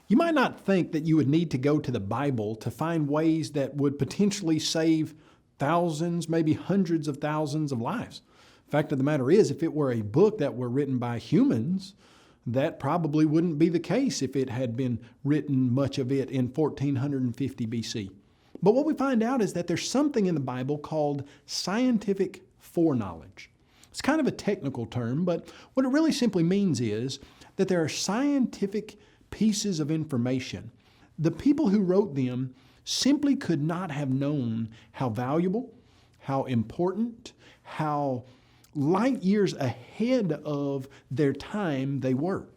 You might not think that you would need to go to the Bible to find ways that would potentially save thousands, maybe hundreds of thousands of lives. Fact of the matter is, if it were a book that were written by humans, that probably wouldn't be the case if it had been written, much of it, in 1450 BC. But what we find out is that there's something in the Bible called scientific foreknowledge. It's kind of a technical term, but what it really simply means is that there are scientific pieces of information. The people who wrote them simply could not have known how valuable, how important, how light years ahead of their time they were.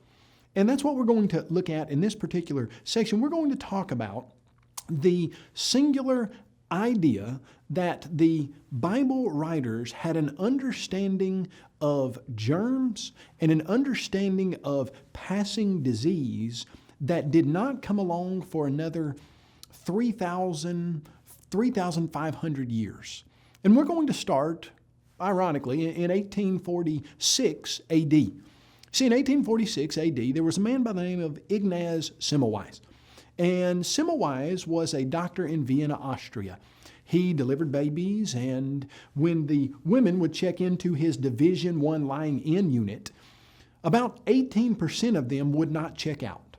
And that's what we're going to look at in this particular section. We're going to talk about the singular idea that the Bible writers had an understanding of germs and an understanding of passing disease that did not come along for another 3,500 years. And we're going to start, ironically, in 1846 AD. See, in 1846 AD, there was a man by the name of Ignaz Semmelweis. And Semmelweis was a doctor in Vienna, Austria. He delivered babies, and when the women would check into his Division I lying-in unit, about 18% of them would not check out.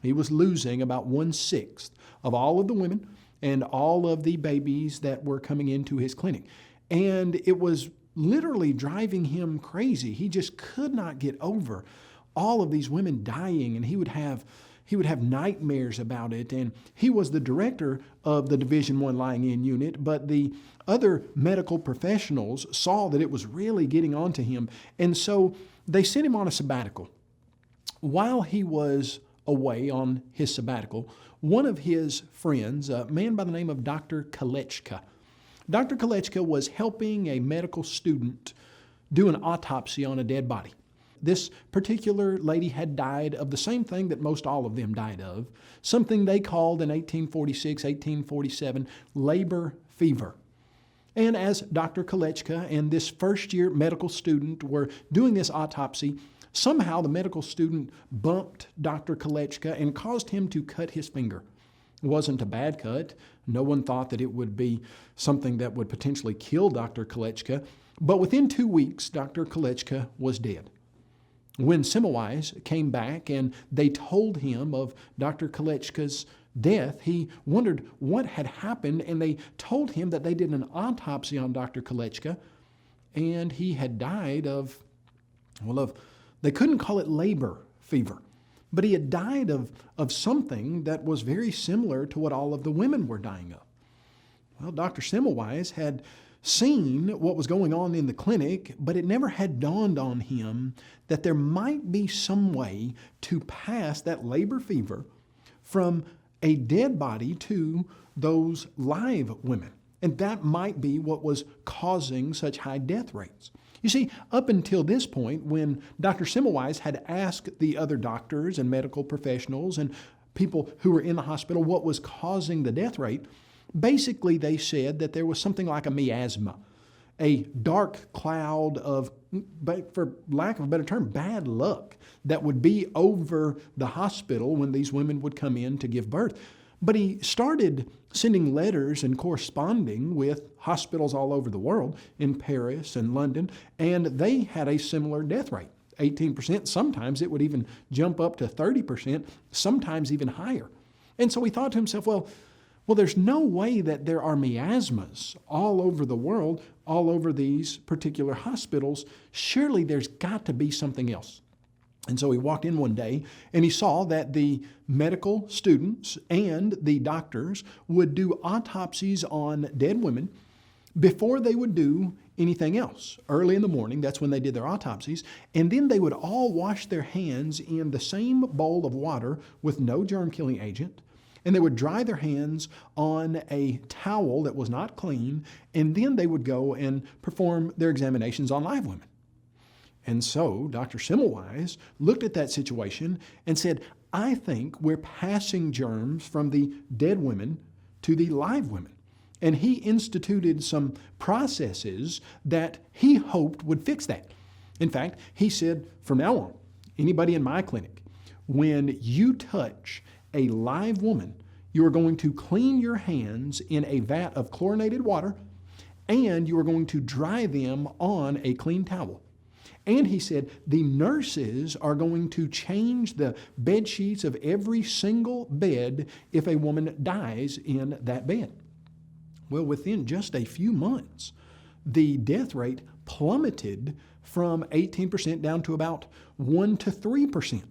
He was losing about 1/6 of all of the women and all of the babies that were coming into his clinic. And it was literally driving him crazy. He just could not get over all of these women dying, and he would have nightmares about it. And he was the director of the Division I lying-in unit, but the other medical professionals saw that it was really getting on to him. And so they sent him on a sabbatical. While he was away on his sabbatical, one of his friends, a man by the name of Dr. Kolechka, Dr. Kolechka was helping a medical student do an autopsy on a dead body. This particular lady had died of the same thing that most all of them died of, something they called in 1846, 1847, labor fever. And as Dr. Kolechka and this first-year medical student were doing this autopsy, somehow the medical student bumped Dr. Kolechka and caused him to cut his finger. It wasn't a bad cut. No one thought that it would be something that would potentially kill Dr. Kolechka. But within 2 weeks, Dr. Kolechka was dead. When Semmelweis came back and they told him of Dr. Kolechka's death, he wondered what had happened, and they told him that they did an autopsy on Dr. Kolechka, and he had died of, they couldn't call it labor fever, but he had died of something that was very similar to what all of the women were dying of. Well, Dr. Semmelweis had seen what was going on in the clinic, but it never had dawned on him that there might be some way to pass that labor fever from a dead body to those live women. And that might be what was causing such high death rates. You see, up until this point, when Dr. Semmelweis had asked the other doctors and medical professionals and people who were in the hospital what was causing the death rate, basically they said that there was something like a miasma, a dark cloud of, for lack of a better term, bad luck that would be over the hospital when these women would come in to give birth. But he started sending letters and corresponding with hospitals all over the world, in Paris and London, and they had a similar death rate, 18%. Sometimes it would even jump up to 30%, sometimes even higher. And so he thought to himself, well, there's no way that there are miasmas all over the world, all over these particular hospitals. Surely there's got to be something else. And so he walked in one day and he saw that the medical students and the doctors would do autopsies on dead women before they would do anything else. Early in the morning, that's when they did their autopsies, and then they would all wash their hands in the same bowl of water with no germ-killing agent, and they would dry their hands on a towel that was not clean, and then they would go and perform their examinations on live women. And so Dr. Semmelweis looked at that situation and said, I think we're passing germs from the dead women to the live women. And he instituted some processes that he hoped would fix that. In fact, he said, from now on, anybody in my clinic, when you touch a live woman, you are going to clean your hands in a vat of chlorinated water, and you are going to dry them on a clean towel. And he said, the nurses are going to change the bed sheets of every single bed if a woman dies in that bed. Well, within just a few months, the death rate plummeted from 18% down to about 1 to 3%.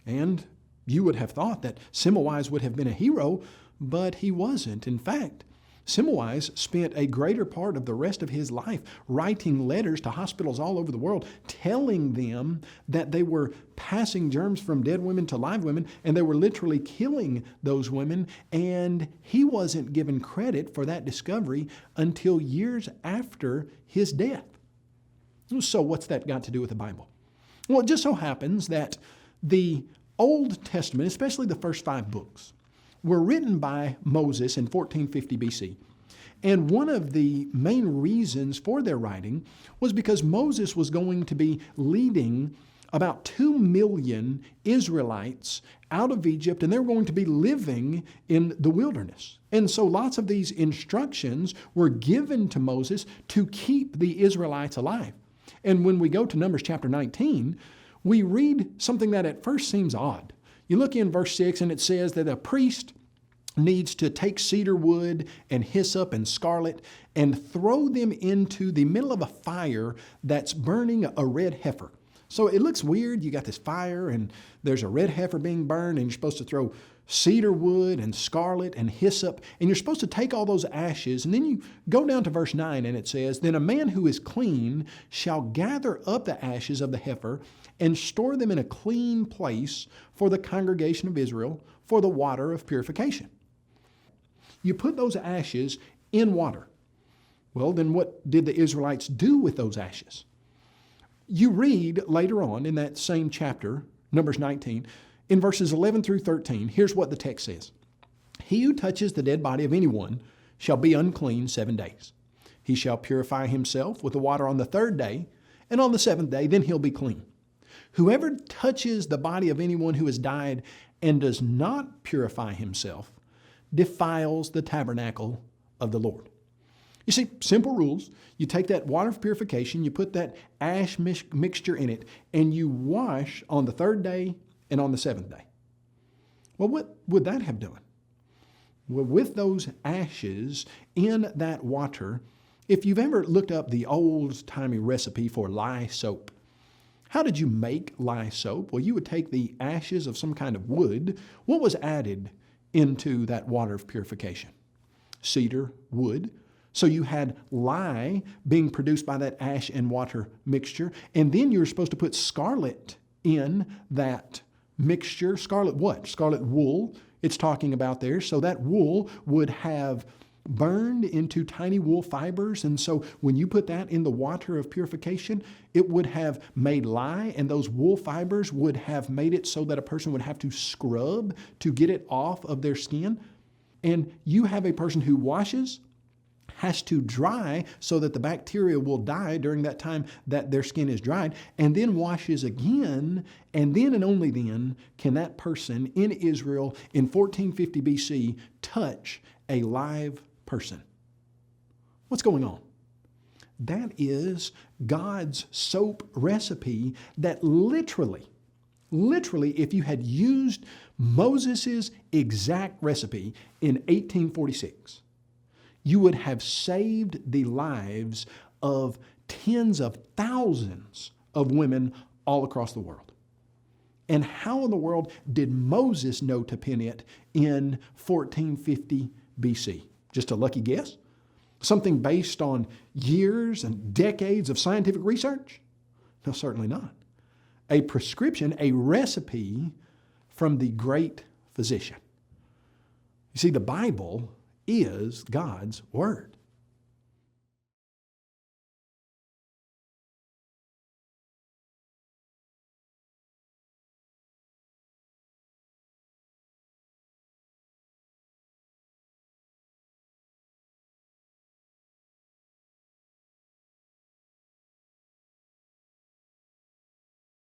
And you would have thought that Semmelweis would have been a hero, but he wasn't. In fact, Semmelweis spent a greater part of the rest of his life writing letters to hospitals all over the world, telling them that they were passing germs from dead women to live women, and they were literally killing those women, and he wasn't given credit for that discovery until years after his death. So what's that got to do with the Bible? Well, it just so happens that the Old Testament, especially the first 5 books, were written by Moses in 1450 BC. And one of the main reasons for their writing was because Moses was going to be leading about 2 million Israelites out of Egypt, and they were going to be living in the wilderness. And so lots of these instructions were given to Moses to keep the Israelites alive. And when we go to Numbers chapter 19, we read something that at first seems odd. You look in verse 6 and it says that a priest needs to take cedar wood and hyssop and scarlet and throw them into the middle of a fire that's burning a red heifer. So it looks weird. You got this fire and there's a red heifer being burned, and you're supposed to throw cedar wood and scarlet and hyssop, and you're supposed to take all those ashes. And then you go down to verse 9 and it says, then a man who is clean shall gather up the ashes of the heifer and store them in a clean place for the congregation of Israel for the water of purification. You put those ashes in water. Well, then what did the Israelites do with those ashes? You read later on in that same chapter, Numbers 19, in verses 11 through 13, here's what the text says. He who touches the dead body of anyone shall be unclean 7 days. He shall purify himself with the water on the 3rd day, and on the 7th day, then he'll be clean. Whoever touches the body of anyone who has died and does not purify himself defiles the tabernacle of the Lord. You see, simple rules. You take that water of purification, you put that ash mixture in it, and you wash on the 3rd day and on the 7th day. Well, what would that have done? Well, with those ashes in that water, if you've ever looked up the old-timey recipe for lye soap, how did you make lye soap? Well, you would take the ashes of some kind of wood. What was added into that water of purification? Cedar wood. So you had lye being produced by that ash and water mixture, and then you were supposed to put scarlet in that mixture. Scarlet what? Scarlet wool it's talking about there. So that wool would have burned into tiny wool fibers, and so when you put that in the water of purification, it would have made lye, and those wool fibers would have made it so that a person would have to scrub to get it off of their skin. And you have a person who washes, has to dry so that the bacteria will die during that time that their skin is dried, and then washes again, and then and only then can that person in Israel in 1450 BC touch a live person. What's going on? That is God's soap recipe that literally, if you had used Moses' exact recipe in 1846, you would have saved the lives of tens of thousands of women all across the world. And how in the world did Moses know to pen it in 1450 BC? Just a lucky guess? Something based on years and decades of scientific research? No, certainly not. A prescription, a recipe from the great physician. You see, the Bible is God's Word.